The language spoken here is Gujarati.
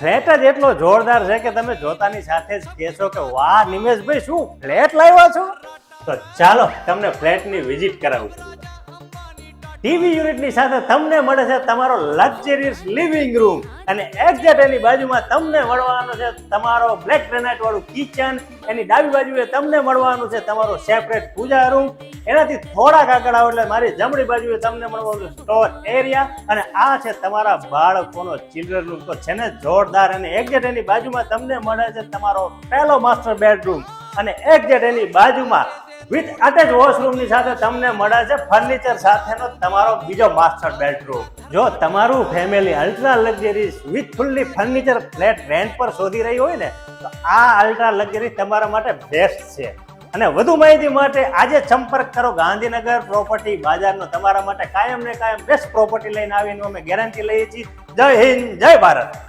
ફ્લેટ જ એટલો જોરદાર છે કે તમે જોતાની સાથે જ કહેશો કે વાહ નિમેશભાઈ શું ફ્લેટ લાવ્યા છો. તો ચાલો તમને ફ્લેટની વિઝિટ કરાવું છું. ટીવી યુનિટની સાથે તમને મળે છે તમારો લક્ઝરિયસ લિવિંગ રૂમ અને એક્ઝેક્ટ એની બાજુમાં તમને મળવાનો છે તમારો બ્લેક ગ્રેનાઇટ વાળું કિચન. એની ડાબી બાજુએ તમને મળવાનું છે તમારો સેપરેટ પૂજા રૂમ. એનાથી થોડાક આગળ આવો એટલે મારી જમણી બાજુએ તમને મળવાનું છે સ્ટોર એરિયા. અને આ છે તમારા બાળકોનો ચિલ્ડ્રન રૂમ. તો છે ને જોરદાર. અને એક્ઝેક્ટ એની બાજુમાં તમને મળે છે તમારો પહેલો માસ્ટર બેડરૂમ અને એક્ઝેક્ટ એની બાજુમાં વિથ અટેચ વોશરૂમની સાથે તમને મળે છે ફર્નિચર સાથેનો તમારો બીજો માસ્ટર બેડરૂમ. જો તમારું family ultra luxuries with fully furniture flat rent પર શોધી રહી હોય ને તો આ અલ્ટ્રા લક્ઝરી તમારા માટે બેસ્ટ છે. અને વધુ માહિતી માટે આજે સંપર્ક કરો ગાંધીનગર પ્રોપર્ટી બાજારનો. તમારા માટે કાયમ ને કાયમ બેસ્ટ પ્રોપર્ટી લઈને આવીને અમે ગેરંટી લઈએ છીએ. જય હિન્દ, જય ભારત.